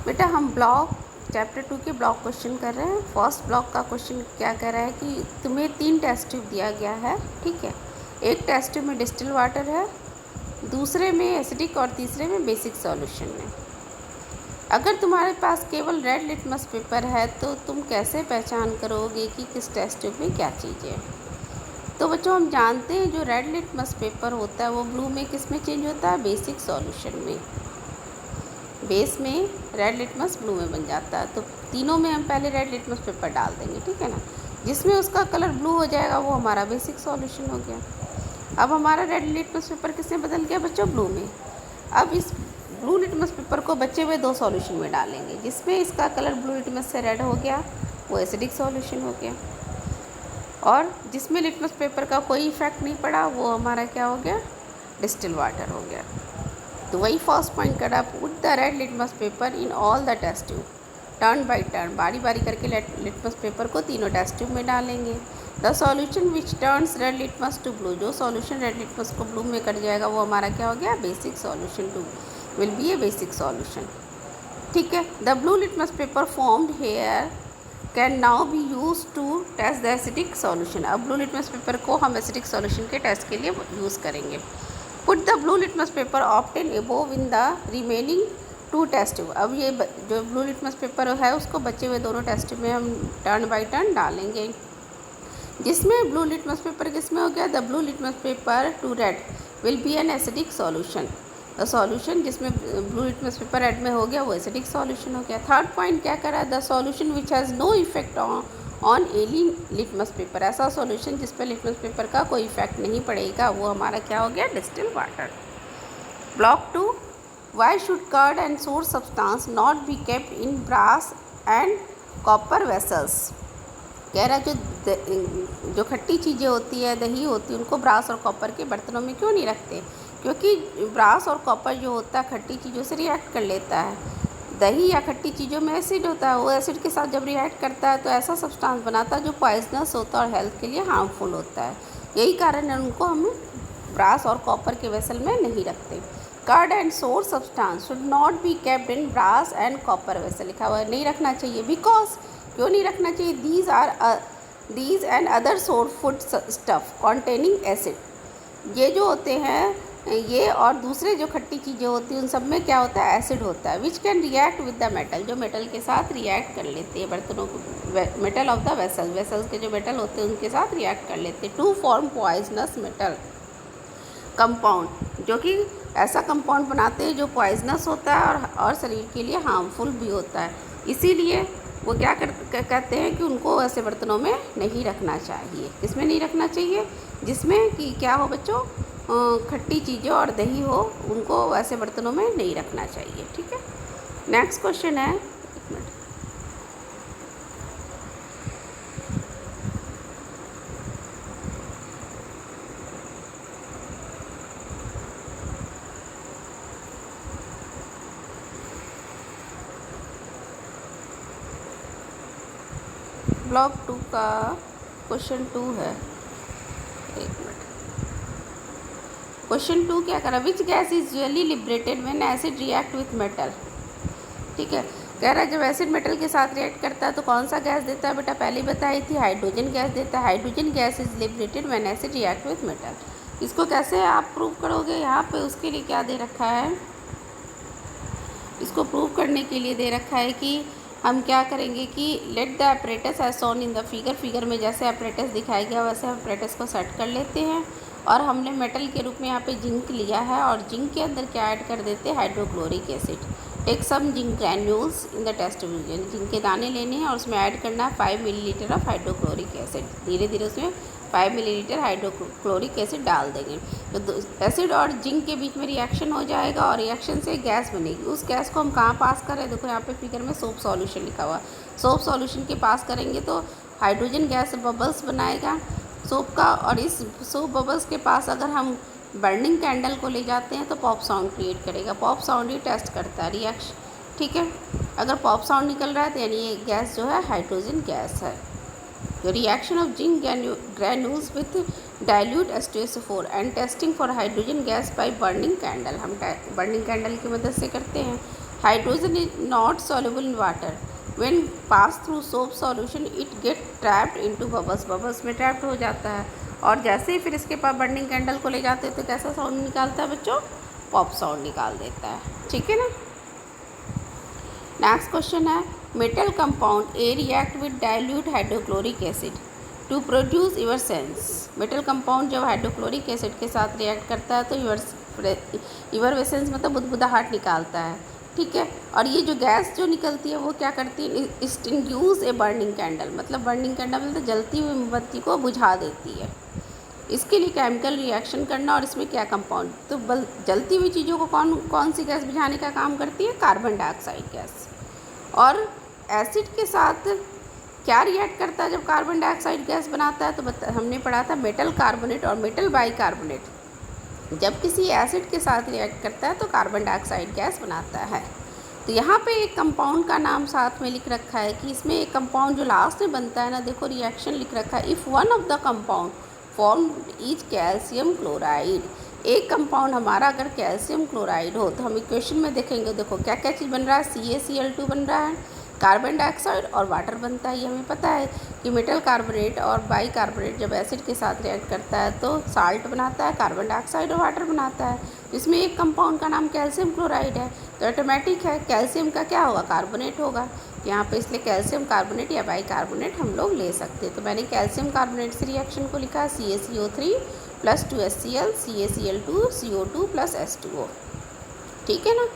बेटा हम block chapter 2 के ब्लॉक क्वेश्चन कर रहे हैं। फर्स्ट ब्लॉक का क्वेश्चन क्या कह रहा है कि तुम्हें 3 टेस्ट ट्यूब दिया गया है, ठीक है। एक टेस्ट ट्यूब में डिस्टिल वाटर है, दूसरे में एसिडिक और तीसरे में बेसिक सॉल्यूशन में। अगर तुम्हारे पास केवल रेड लिटमस पेपर है तो तुम कैसे पहचान करोगे कि किस टेस्ट ट्यूब में क्या चीज़ है। तो बच्चों हम जानते हैं जो रेड लिटमस पेपर होता है वो ब्लू में किस में चेंज होता है, बेसिक सॉल्यूशन में। बेस में रेड लिटमस ब्लू में बन जाता है। तो तीनों में हम पहले रेड लिटमस पेपर डाल देंगे, ठीक है ना। जिसमें उसका कलर ब्लू हो जाएगा वो हमारा बेसिक सॉल्यूशन हो गया। अब हमारा रेड लिटमस पेपर किसमें बदल गया बच्चों, ब्लू में। अब इस ब्लू लिटमस पेपर को बचे हुए 2 सॉल्यूशन में डालेंगे, जिसमें इसका कलर ब्लू लिटमस से रेड हो गया वो एसिडिक सॉल्यूशन हो गया, और जिसमें लिटमस पेपर का कोई इफेक्ट नहीं पड़ा वो हमारा क्या हो गया, डिस्टिल वाटर हो गया। तो वही फर्स्ट पॉइंट करा, put the red litmus paper in all the test tube turn by turn, बारी बारी करके लिटमस पेपर को तीनों टेस्ट ट्यूब में डालेंगे। The solution which turns red litmus to blue, जो सॉल्यूशन रेड लिटमस को ब्लू में कर जाएगा वो हमारा क्या हो गया, basic solution two will be a basic solution, ठीक है। The blue litmus paper formed here can now be use to test the acidic solution. अब ब्लू लिटमस पेपर को हम एसिडिक सॉल्यूशन के टेस्ट के लिए यूज़ करेंगे। Put the blue litmus paper obtained above in the remaining 2 test tube. अब ये जो ब्लू लिटमस पेपर है उसको बचे हुए दोनों टेस्ट ट्यूब में हम टर्न बाई टर्न डालेंगे। जिसमें ब्लू लिटमस पेपर किसमें हो गया, the blue litmus paper two red will be an acidic solution. The solution जिसमें ब्लू लिटमस पेपर रेड में हो गया वो एसिडिक सॉल्यूशन हो गया। थर्ड पॉइंट क्या करा, the solution which has no effect on alien litmus paper, ऐसा सॉल्यूशन जिस पर लिटमस पेपर का कोई इफेक्ट नहीं पड़ेगा वो हमारा क्या हो गया, distilled water. Block 2, why should curd and sour substance not be kept in brass and copper vessels. कह रहा है जो खट्टी चीज़ें होती है, दही होती है, उनको ब्रास और कॉपर के बर्तनों में क्यों नहीं रखते, क्योंकि ब्रास और कॉपर जो होता है खट्टी चीज़ों से रिएक्ट कर लेता है। दही या खट्टी चीज़ों में एसिड होता है, वो एसिड के साथ जब रिएक्ट करता है तो ऐसा सब्सटेंस बनाता है जो पॉइजनस होता है और हेल्थ के लिए हार्मफुल होता है। यही कारण है उनको हम ब्रास और कॉपर के वेसल में नहीं रखते। Curd and sour substance should not be kept in brass and copper vessel, लिखा हुआ है नहीं रखना चाहिए। बिकॉज क्यों नहीं रखना चाहिए, दीज एंड अदर सोर फूड स्टफ कॉन्टेनिंग एसिड, ये जो होते हैं ये और दूसरे जो खट्टी चीज़ें होती हैं उन सब में क्या होता है, एसिड होता है। Which can react with the metal, जो मेटल के साथ रिएक्ट कर लेते हैं बर्तनों को, मेटल ऑफ द वेसल्स के जो मेटल होते हैं उनके साथ रिएक्ट कर लेते हैं to form poisonous metal compound, जो कि ऐसा कंपाउंड बनाते हैं जो पॉइजनस होता है और शरीर के लिए हार्मफुल भी होता है। इसीलिए वो क्या कहते हैं कि उनको ऐसे बर्तनों में नहीं रखना चाहिए। किसमें नहीं रखना चाहिए, जिसमें कि क्या हो बच्चों, खट्टी चीज़ें और दही हो, उनको ऐसे बर्तनों में नहीं रखना चाहिए, ठीक है। नेक्स्ट क्वेश्चन है, एक मिनट, ब्लॉक 2 का क्वेश्चन 2 है, एक मिनट। क्वेश्चन 2 क्या करा, which gas is usually liberated when acid react with metal, ठीक है। कह रहा है जब एसिड मेटल के साथ रिएक्ट करता है तो कौन सा गैस देता है, बेटा पहले बताई थी, हाइड्रोजन गैस देता है। Hydrogen gas is liberated when acid react with metal. इसको कैसे आप प्रूव करोगे, यहाँ पे उसके लिए क्या दे रखा है, इसको प्रूव करने के लिए दे रखा है कि हम क्या करेंगे कि let the apparatus as shown in the figure में जैसे अपरेटस दिखाया गया वैसे अपरेटस को सेट कर लेते हैं। और हमने मेटल के रूप में यहाँ पे जिंक लिया है और जिंक के अंदर क्या ऐड कर देते हैं, hydrochloric acid. Take some zinc granules in the test tube, zinc के दाने लेने हैं और उसमें ऐड करना है 5 मिलीलीटर ऑफ हाइड्रोक्लोरिक एसिड। धीरे धीरे उसमें 5 मिलीलीटर हाइड्रोक्लोरिक एसिड डाल देंगे तो एसिड और जिंक के बीच में रिएक्शन हो जाएगा और रिएक्शन से गैस बनेगी। उस गैस को हम कहाँ पास कर रहे हैं, देखो यहाँ पे फिगर में सोप सॉल्यूशन लिखा हुआ। सोप सॉल्यूशन के पास करेंगे तो हाइड्रोजन गैस बबल्स बनाएगा सोप का, और इस सोप बबल्स के पास अगर हम बर्निंग कैंडल को ले जाते हैं तो पॉप साउंड क्रिएट करेगा। पॉप साउंड ही टेस्ट करता है रिएक्शन, ठीक है। अगर पॉप साउंड निकल रहा है तो यानी ये गैस जो है हाइड्रोजन गैस है। The reaction of zinc granules with dilute H2SO4 and testing for hydrogen gas by burning candle, हम burning candle की मदद से करते हैं। Hydrogen is not soluble in water. When pass through soap solution it get trapped into bubbles. Bubbles में trapped हो जाता है और जैसे ही फिर इसके पास बर्निंग कैंडल को ले जाते हैं तो कैसा साउंड निकालता है बच्चों? पॉप साउंड निकाल देता है। ठीक है ना। नेक्स्ट क्वेश्चन है metal compound A react with dilute hydrochloric acid to produce effervescence. Metal compound जब हाइड्रोक्लोरिक एसिड के साथ रिएक्ट करता है तो इवरसेंस मतलब बुदबुदाहट निकालता है। ठीक है। और ये जो गैस जो निकलती है वो क्या करती है? एक्सटिंग्यूश ए बर्निंग कैंडल, मतलब बर्निंग कैंडल मतलब जलती हुई मोमबत्ती को बुझा देती है। इसके लिए केमिकल रिएक्शन करना और इसमें क्या कंपाउंड, तो जलती हुई चीज़ों को कौन सी गैस बुझाने का काम करती है? Carbon dioxide gas. और एसिड के साथ क्या रिएक्ट करता है जब कार्बन डाइऑक्साइड गैस बनाता है? तो हमने पढ़ा था मेटल कार्बोनेट और मेटल बाइकार्बोनेट जब किसी एसिड के साथ रिएक्ट करता है तो कार्बन डाइऑक्साइड गैस बनाता है। तो यहाँ पे एक कंपाउंड का नाम साथ में लिख रखा है कि इसमें एक कंपाउंड जो लास्ट में बनता है ना, देखो रिएक्शन लिख रखा है if one of the compound formed is calcium chloride. एक कंपाउंड हमारा अगर कैल्शियम क्लोराइड हो तो हम इक्वेशन में देखेंगे, देखो क्या क्या चीज़ बन रहा है? CaCl2 बन रहा है, कार्बन डाइऑक्साइड और वाटर बनता है। ये हमें पता है कि मेटल कार्बोनेट और बाइकार्बोनेट जब एसिड के साथ रिएक्ट करता है तो साल्ट बनाता है, कार्बन डाइऑक्साइड और वाटर बनाता है। इसमें एक कंपाउंड का नाम कैल्शियम क्लोराइड है तो ऑटोमेटिक है कैल्शियम का क्या होगा? कार्बोनेट होगा। यहाँ पे इसलिए कैल्शियम कार्बोनेट या बाइकार्बोनेट हम लोग ले सकते हैं। तो मैंने कैल्शियम कार्बोनेट से रिएक्शन को लिखा है CaCO3 + 2HCl CaCl2 CO2 + H2O। ठीक है ना।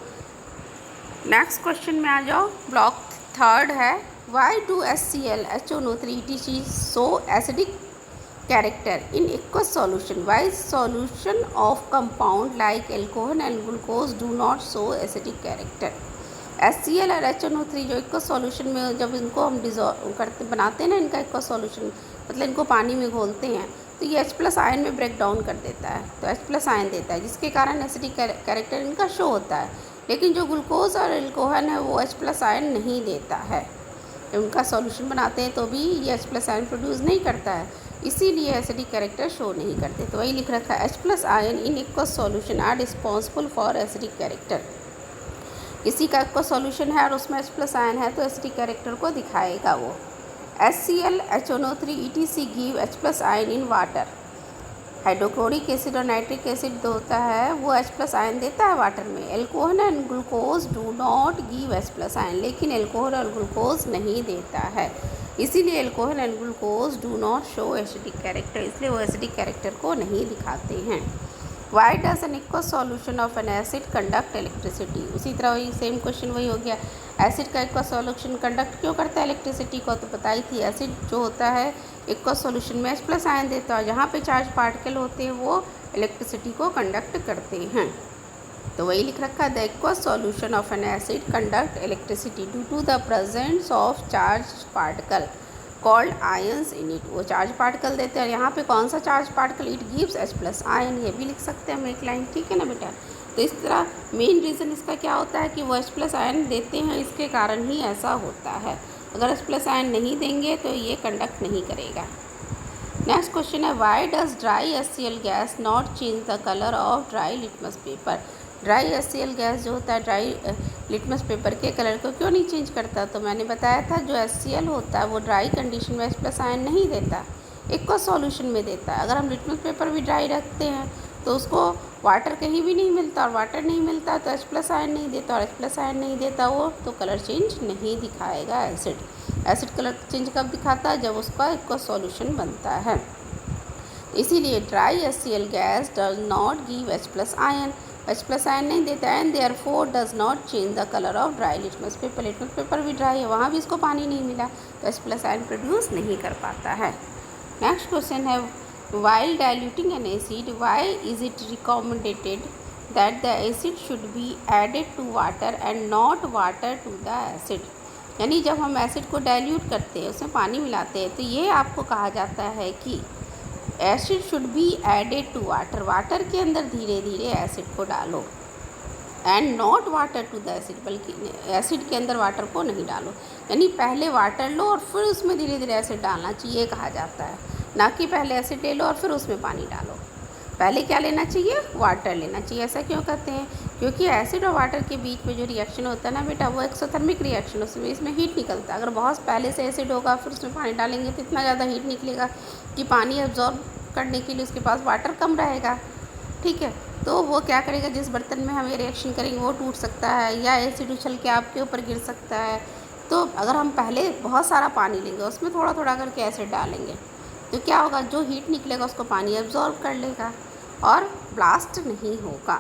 नेक्स्ट क्वेश्चन में आ जाओ। ब्लॉक थर्ड है why do HCl HNO3 ETC so acidic character in aqueous solution? Why solution of compound like alcohol and glucose do not show acidic character? HCl और HNO3 जो aqueous solution में जब इनको हम dissolve करते बनाते हैं ना, इनका एक्वस सॉल्यूशन मतलब इनको पानी में घोलते हैं तो ये H+ आयन में ब्रेक डाउन कर देता है, तो H+ आयन देता है जिसके कारण एसिडिक कैरेक्टर इनका शो होता है। लेकिन जो ग्लूकोज और एल्कोहल है वो H+ आयन नहीं देता है। उनका सॉल्यूशन बनाते हैं तो भी ये H+ आयन प्रोड्यूस नहीं करता है, इसीलिए एसिडिक कैरेक्टर शो नहीं करते। तो वही लिख रखा है H+ ion in aqueous solution are responsible for acidic character. किसी का एक्वस सॉल्यूशन है और उसमें H+ आयन है तो एसिडिक कैरेक्टर को दिखाएगा वो। HCl HNO3 ETC give H+ ion in water. Hydrochloric acid और नाइट्रिक एसिड जो होता है वो H+ आयन देता है वाटर में। Alcohol and glucose do not give H+ ion, लेकिन एल्कोहल और ग्लूकोज नहीं देता है, इसीलिए alcohol and glucose do not show acidic character, इसलिए वो एसिडिक कैरेक्टर को नहीं दिखाते हैं। Why does an aqueous solution of an acid conduct electricity? उसी तरह वही सेम क्वेश्चन वही हो गया। एसिड का एक्वस सॉल्यूशन कंडक्ट क्यों करता है इलेक्ट्रिसिटी को? तो बताई थी एसिड जो होता है एक्वस सॉल्यूशन में H+ आयन देता है, जहाँ पे चार्ज पार्टिकल होते हैं वो इलेक्ट्रिसिटी को कंडक्ट करते हैं। तो वही लिख रखा है the aqueous solution of an acid conduct electricity due to the presence of charge particle called ions in it. वो चार्ज पार्टिकल देते हैं, यहाँ पे कौन सा charge particle? It gives H+ ion, ये भी लिख सकते हैं हम एक लाइन। ठीक है ना बेटा। तो इस तरह मेन रीज़न इसका क्या होता है कि वो H+ आयन देते हैं, इसके कारण ही ऐसा होता है। अगर H+ आयन नहीं देंगे तो ये कंडक्ट नहीं करेगा। नेक्स्ट क्वेश्चन है why does dry HCl gas not change the colour of dry litmus paper? Dry HCl gas जो होता है ड्राई लिटमस पेपर के कलर को क्यों नहीं चेंज करता? तो मैंने बताया था जो HCl होता है वो ड्राई कंडीशन में H+ आयन नहीं देता, एक्वस सॉल्यूशन में देता है। अगर हम लिटमस पेपर भी ड्राई रखते हैं तो उसको वाटर कहीं भी नहीं मिलता और वाटर नहीं मिलता तो H+ आयन नहीं देता, और H+ आयन नहीं देता वो तो कलर चेंज नहीं दिखाएगा। एसिड कलर चेंज कब दिखाता है? जब उसका एक्वस सॉल्यूशन बनता है। इसीलिए dry HCl gas does not give H+ ion, H+ ion नहीं देता है, and therefore does not change the colour of dry litmus paper. Litmus paper भी ड्राई है, वहाँ भी इसको पानी नहीं मिला तो H+ आयन प्रोड्यूस नहीं कर पाता है। नेक्स्ट क्वेश्चन है while diluting an acid why is it recommended that the acid should be added to water and not water to the acid? यानी जब हम एसिड को डाइल्यूट करते हैं उसमें पानी मिलाते हैं तो ये आपको कहा जाता है कि acid should be added to water, water के अंदर धीरे धीरे एसिड को डालो, and not water to the acid, बल्कि एसिड के अंदर वाटर को नहीं डालो। यानी पहले वाटर लो और फिर उसमें धीरे धीरे एसिड डालना चाहिए कहा जाता है, ना कि पहले एसिड ले लो और फिर उसमें पानी डालो। पहले क्या लेना चाहिए? वाटर लेना चाहिए। ऐसा क्यों कहते हैं? क्योंकि एसिड और वाटर के बीच में जो रिएक्शन होता है ना बेटा, वो एक्सोथर्मिक रिएक्शन, उसमें इसमें हीट निकलता है। अगर बहुत पहले से एसिड होगा फिर उसमें पानी डालेंगे तो इतना ज़्यादा हीट निकलेगा कि पानी एब्जॉर्ब करने के लिए उसके पास वाटर कम रहेगा, ठीक है। तो वो क्या करेगा, जिस बर्तन में हम ये रिएक्शन करेंगे वो टूट सकता है या एसिड उछल के आपके ऊपर गिर सकता है। तो अगर हम पहले बहुत सारा पानी लेंगे, उसमें थोड़ा थोड़ा करके एसिड डालेंगे, तो क्या होगा, जो हीट निकलेगा उसको पानी एब्जॉर्ब कर लेगा और ब्लास्ट नहीं होगा,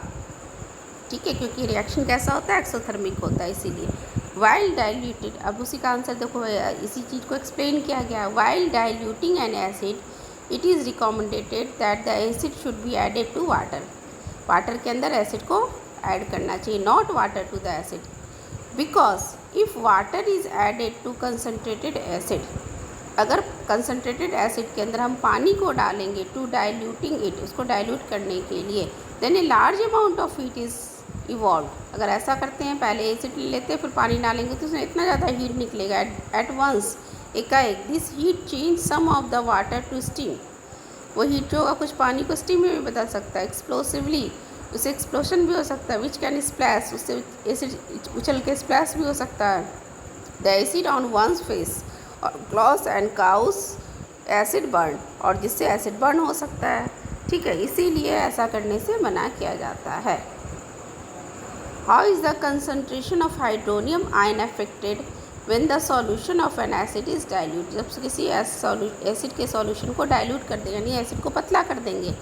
ठीक है। क्योंकि रिएक्शन कैसा होता है, एक्सोथर्मिक होता है, इसीलिए। वाइल डाइल्यूटेड, अब उसी का आंसर देखो, इसी चीज़ को एक्सप्लेन किया गया। While diluting an acid it is recommended that the acid should be added to water. Water के अंदर एसिड को ऐड करना चाहिए, not water to the acid, because if water is added to concentrated acid, अगर concentrated acid के अंदर हम पानी को डालेंगे टू डाइल्यूटिंग इट, उसको डाइल्यूट करने के लिए, then a large amount of heat is evolve. अगर ऐसा करते हैं, पहले एसिड लेते हैं फिर पानी डालेंगे, तो उसमें इतना ज़्यादा हीट निकलेगा एट वंस, एकाएक। This heat change some of the water to steam, वो हीट जो होगा कुछ पानी को स्टीम में भी बदल सकता है, एक्सप्लोसिवली, उससे एक्सप्लोशन भी हो सकता है, विच कैन स्प्लैश, उससे एसिड उछल के स्प्लैश भी हो सकता है। The acid on one's face और clothes and cause acid burn, और जिससे एसिड बर्न हो सकता है, ठीक है। इसीलिए ऐसा करने से मना किया जाता है। How is the concentration of hydronium ion affected when the solution of an acid is dilute. जब किसी एसिड के सॉल्यूशन को डाइल्यूट कर देंगे, यानी एसिड को पतला कर देंगे,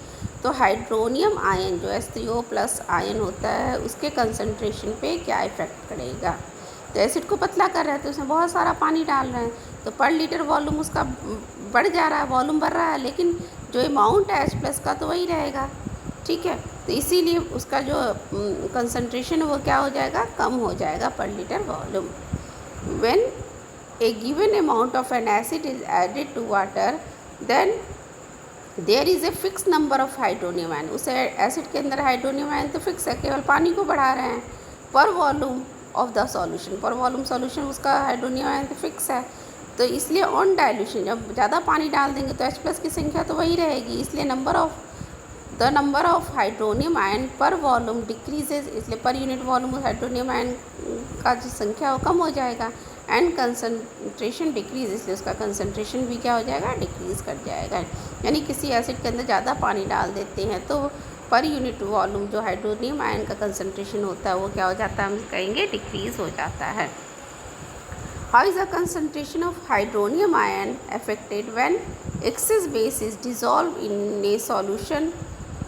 तो हाइड्रोनियम आयन जो H3O+ आयन होता है, उसके कंसंट्रेशन पे क्या इफ़ेक्ट करेगा। तो एसिड को पतला कर रहे हैं तो उसमें बहुत सारा पानी डाल रहे हैं, तो पर लीटर वॉल्यूम उसका बढ़ जा रहा है, वॉल्यूम बढ़ रहा है, लेकिन जो अमाउंट है H+ का तो वही रहेगा, ठीक है। तो इसीलिए उसका जो कंसंट्रेशन है वो क्या हो जाएगा, कम हो जाएगा पर litre volume. When a given amount of an acid is added to water, then there is a fixed number of hydronium ion। उस एसिड के अंदर हाइड्रोनियम आयन तो फिक्स है, केवल पानी को बढ़ा रहे हैं। पर वॉल्यूम ऑफ द सॉल्यूशन, पर वॉल्यूम सॉल्यूशन उसका हाइड्रोनियम आयन तो फिक्स है, तो इसलिए ऑन डाइल्यूशन जब ज़्यादा पानी डाल देंगे तो H+ की संख्या तो वही रहेगी, इसलिए the number of hydronium ion पर वॉल्यूम डिक्रीजेज, इसलिए per unit volume hydronium ion का जो संख्या वो कम हो जाएगा, एंड कंसंट्रेशन डिक्रीज, इसलिए उसका कंसंट्रेशन भी क्या हो जाएगा, डिक्रीज़ कर जाएगा। यानी किसी एसिड के अंदर ज़्यादा पानी डाल देते हैं तो पर यूनिट वॉल्यूम जो हाइड्रोनियम आयन का कंसंट्रेशन होता है वो क्या हो जाता है, हम कहेंगे डिक्रीज़ हो जाता है। How is the concentration of hydronium ion affected when excess base is dissolve in a solution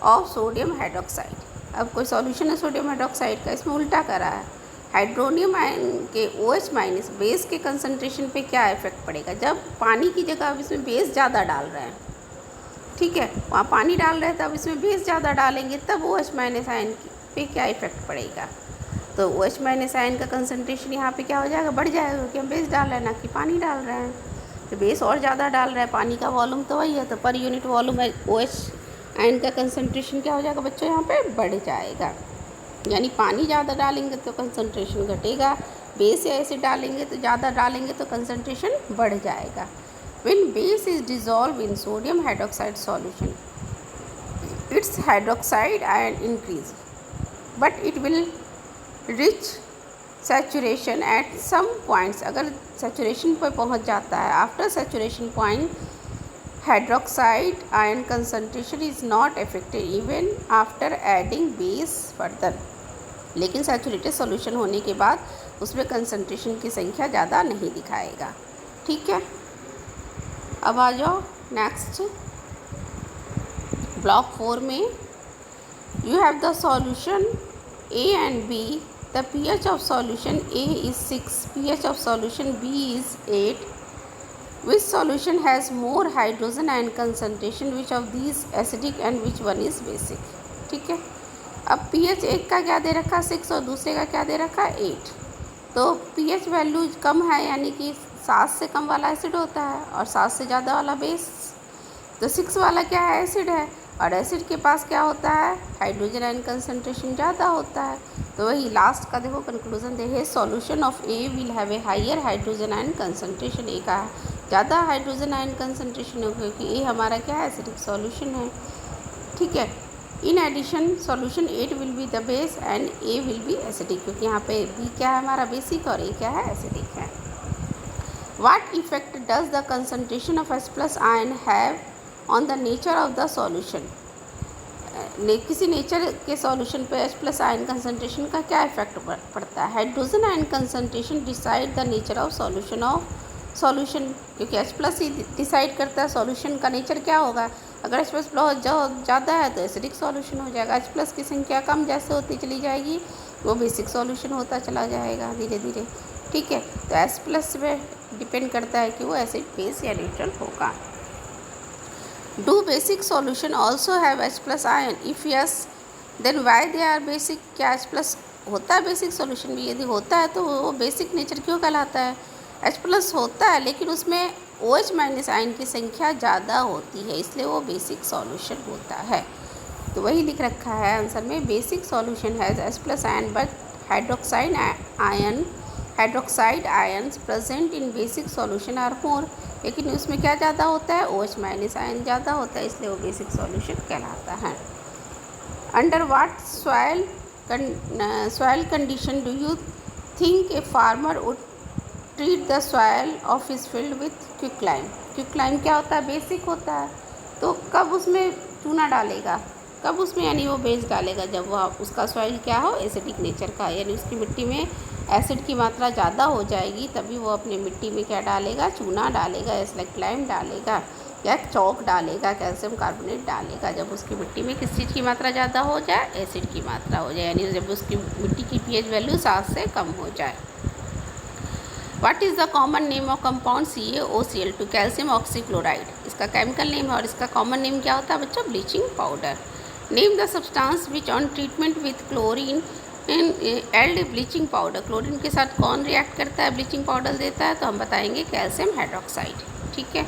of sodium hydroxide. अब कोई सॉल्यूशन है सोडियम हाइड्रोक्साइड का, इसमें उल्टा करा है, हाइड्रोनियम आयन के OH- बेस के कंसंट्रेशन पे क्या इफेक्ट पड़ेगा। जब पानी की जगह अब इसमें बेस ज़्यादा डाल रहे हैं, ठीक है, वहाँ पानी डाल रहे हैं तब इसमें बेस ज़्यादा डालेंगे, तब OH- आयन पे क्या इफेक्ट पड़ेगा। तो OH- आयन का कंसंट्रेशन यहाँ पे क्या हो जाएगा, बढ़ जाएगा, क्योंकि हम बेस डाल रहे हैं ना कि पानी डाल रहे हैं। तो बेस और ज़्यादा डाल रहा है, पानी का वॉल्यूम तो वही है, तो per unit volume OH ion का कंसंट्रेशन क्या हो जाएगा बच्चों, यहाँ पे बढ़ जाएगा। यानी पानी ज़्यादा डालेंगे तो कंसंट्रेशन घटेगा, बेस या एसिड डालेंगे तो ज़्यादा डालेंगे तो कंसंट्रेशन बढ़ जाएगा। When base is dissolved in sodium hydroxide solution, its hydroxide ion increase, but it will reach saturation at some points। अगर saturation पर पहुँच जाता है, after saturation point hydroxide ion concentration is not affected even after adding base further। लेकिन saturated solution होने के बाद उसमें कंसंट्रेशन की संख्या ज़्यादा नहीं दिखाएगा, ठीक है। अब आ जाओ नेक्स्ट ब्लॉक 4 में, you have the solution A and B, the pH of solution A is 6, pH of solution B is 8, which solution has more hydrogen ion concentration, which of these acidic and which one is basic, ठीक है। अब pH एक का क्या दे रखा 6 और दूसरे का क्या दे रखा 8, तो pH वैल्यू कम है, यानी कि 7 से कम वाला एसिड होता है और 7 से ज़्यादा वाला बेस, तो 6 वाला क्या है, एसिड है, और एसिड के पास क्या होता है, हाइड्रोजन आयन कंसंट्रेशन ज़्यादा होता है। तो वही लास्ट का देखो कंक्लूजन देखे, solution of A will have a higher hydrogen ion concentration, A का ज़्यादा हाइड्रोजन आयन कंसंट्रेशन हो, क्योंकि ए हमारा क्या है, एसिडिक सॉल्यूशन है, ठीक है। In addition solution 8 will be the base and A will be acidic, क्योंकि यहाँ पे बी क्या है हमारा बेसिक और ए क्या है एसिडिक है। What effect does the concentration of H plus ion have on the nature of the solution? किसी नेचर के सॉल्यूशन पे H प्लस आयन कंसनट्रेशन का क्या इफेक्ट पड़ता है? Hydrogen ion concentration decide the nature of solution, क्योंकि H plus ही decide करता है सॉल्यूशन का नेचर क्या होगा। अगर H प्लस बहुत ज़्यादा है तो एसिडिक सॉल्यूशन हो जाएगा, H प्लस की संख्या कम जैसे होती चली जाएगी वो बेसिक सॉल्यूशन होता चला जाएगा धीरे धीरे, ठीक है। तो H प्लस पे डिपेंड करता है कि वो एसिड बेस या न्यूट्रल होगा। Do basic solution also have H plus ion? If yes, then why they are basic? क्या H plus होता है बेसिक सॉल्यूशन भी? यदि होता है तो वो बेसिक नेचर क्यों कहलाता है? H प्लस होता है लेकिन उसमें OH माइनस आयन की संख्या ज़्यादा होती है, इसलिए वो बेसिक सॉल्यूशन होता है। तो वही लिख रखा है आंसर में, basic solution has H plus ion but hydroxide ions present in basic solution are more, लेकिन उसमें क्या ज़्यादा होता है? OH माइनस आयन ज़्यादा होता है, इसलिए वो बेसिक सॉल्यूशन कहलाता है। Under what soil condition do you think a farmer would treat the soil of his field with quicklime? Quicklime क्या होता है? बेसिक होता है। तो कब उसमें चूना डालेगा, कब उसमें यानी वो बेस डालेगा? जब वह उसका सॉइल क्या हो? एसिडिक नेचर का, यानी उसकी मिट्टी में एसिड की मात्रा ज़्यादा हो जाएगी, तभी वो अपनी मिट्टी में क्या डालेगा? चूना डालेगा, स्लैक्लाइम डालेगा या चौक डालेगा, कैल्शियम कार्बोनेट डालेगा। जब उसकी मिट्टी में किस चीज़ की मात्रा ज़्यादा हो जाए? एसिड की मात्रा हो जाए, यानी जब उसकी मिट्टी की pH वैल्यू 7 से कम हो जाए। What is the common name of compound CaOCl2? Calcium oxychloride इसका केमिकल नेम है, और इसका कॉमन नेम क्या होता है बच्चों? Bleaching powder. Name the substance which on treatment with chlorine yield bleaching powder, chlorine के साथ कौन रिएक्ट करता है, ब्लीचिंग पाउडर देता है? तो हम बताएंगे कैल्शियम हाइड्रोक्साइड, ठीक है।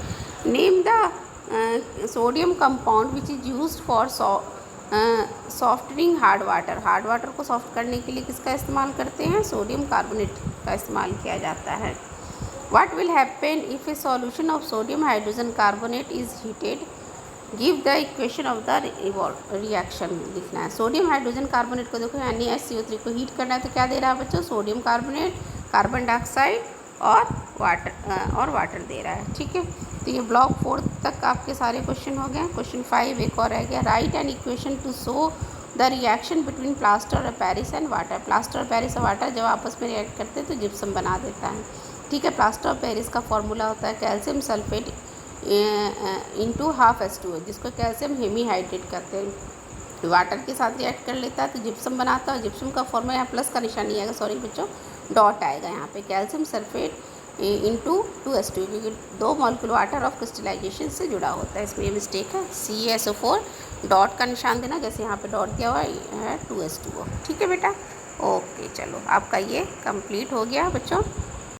Name the sodium compound which is used for softening hard water को सॉफ्ट करने के लिए किसका इस्तेमाल करते हैं? सोडियम कार्बोनेट का इस्तेमाल किया जाता है। What will happen if A solution of sodium hydrogen carbonate is heated? Give the equation of the reaction लिखना है। सोडियम हाइड्रोजन कार्बोनेट को देखो, यानी HCO3 को हीट करना है तो क्या दे रहा है बच्चों? सोडियम कार्बोनेट, कार्बन डाइऑक्साइड और वाटर दे रहा है, ठीक है। तो ये ब्लॉक 4 तक आपके सारे क्वेश्चन हो गए। क्वेश्चन 5 एक और रह गया। Right an equation two show the reaction between plaster of Paris and water. Plaster of Paris और वाटर जब आपस में रिएक्ट करते हैं तो जिप्सम बना देता है, ठीक है। प्लास्टर ऑफ पेरिस का फॉर्मूला होता है calcium sulphate into half H2O, जिसको कैल्शियम हेमीहाइड्रेट कहते हैं। वाटर के साथ रिएक्ट कर लेता है तो जिप्सम बनाता है। जिप्सम का फॉर्मूला यहाँ प्लस का निशान आएगा, सॉरी बच्चों डॉट आएगा यहाँ पे, कैल्शियम सल्फेट इंटू 2H2O, क्योंकि 2 मॉलिक्यूल वाटर ऑफ क्रिस्टलाइजेशन से जुड़ा होता है। इसमें ये मिस्टेक है, CaSO4 डॉट का निशान देना, जैसे यहाँ पे डॉट दिया हुआ है 2H2O, ठीक है बेटा। ओके चलो आपका ये कंप्लीट हो गया बच्चों।